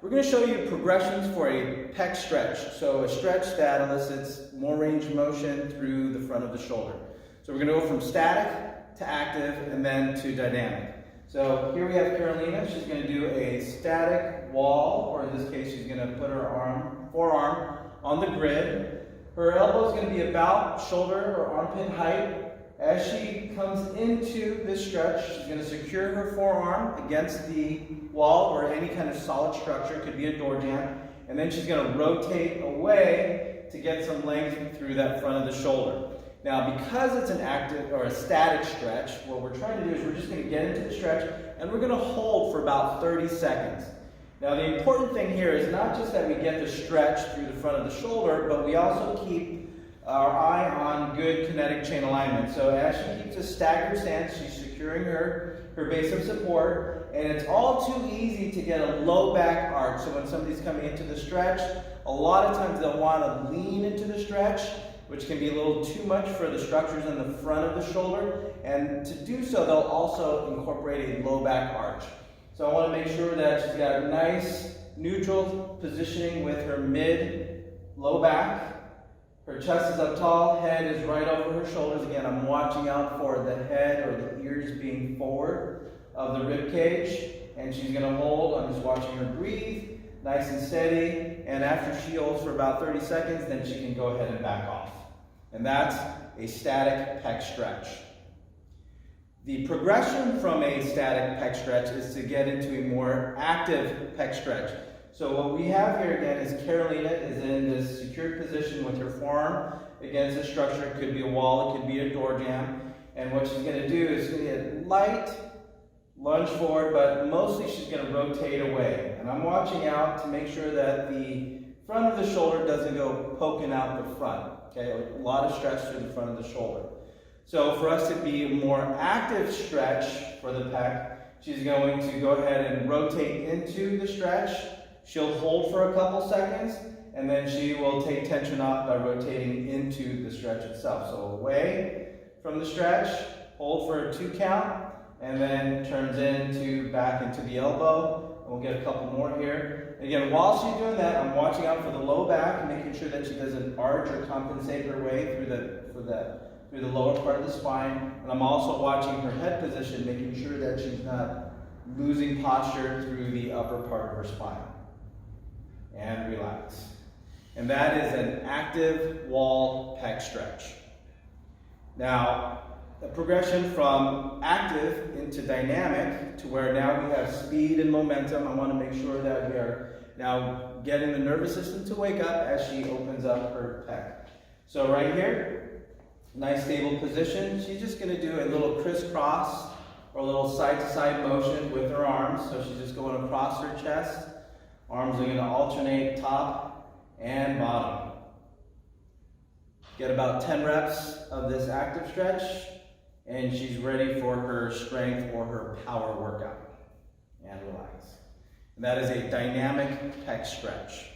we're going to show you progressions for a pec stretch. So a stretch that elicits more range of motion through the front of the shoulder. So we're going to go from static to active and then to dynamic. So here we have Carolina. She's going to do a static wall, or in this case she's going to put her forearm on the grid. Her elbow is going to be about shoulder or armpit height. As she comes into this stretch, she's going to secure her forearm against the wall or any kind of solid structure. It could be a door jamb. And then she's going to rotate away to get some length through that front of the shoulder. Now, because it's an active or a static stretch, what we're trying to do is we're just going to get into the stretch and we're going to hold for about 30 seconds. Now, the important thing here is not just that we get the stretch through the front of the shoulder, but we also keep our eye on good kinetic chain alignment. So as she keeps a staggered stance, she's securing her base of support, and it's all too easy to get a low back arch. So when somebody's coming into the stretch, a lot of times they'll want to lean into the stretch, which can be a little too much for the structures in the front of the shoulder, and to do so they'll also incorporate a low back arch. So I want to make sure that she's got a nice neutral positioning with her mid-low back. Her chest is up tall, head is right over her shoulders. Again, I'm watching out for the head or the ears being forward of the rib cage. And she's going to hold. I'm just watching her breathe, nice and steady. And after she holds for about 30 seconds, then she can go ahead and back off. And that's a static pec stretch. The progression from a static pec stretch is to get into a more active pec stretch. So what we have here again is Carolina is in this secured position with her forearm against a structure. It could be a wall, it could be a door jamb. And what she's going to do is going to get light lunge forward, but mostly she's going to rotate away. And I'm watching out to make sure that the front of the shoulder doesn't go poking out the front. Okay, a lot of stretch through the front of the shoulder. So for us to be a more active stretch for the pec, she's going to go ahead and rotate into the stretch. She'll hold for a couple seconds, and then she will take tension off by rotating into the stretch itself. So away from the stretch, hold for a 2 count, and then turns back into the elbow. And we'll get a couple more here. Again, while she's doing that, I'm watching out for the low back, making sure that she doesn't arch or compensate her way through the lower part of the spine. And I'm also watching her head position, making sure that she's not losing posture through the upper part of her spine. And relax. And that is an active wall pec stretch. Now, the progression from active into dynamic to where now we have speed and momentum. I want to make sure that we are now getting the nervous system to wake up as she opens up her pec. So right here, nice stable position. She's just going to do a little crisscross or a little side-to-side motion with her arms. So she's just going across her chest. Arms are going to alternate top and bottom. Get about 10 reps of this active stretch, and she's ready for her strength or her power workout. And relax. And that is a dynamic pec stretch.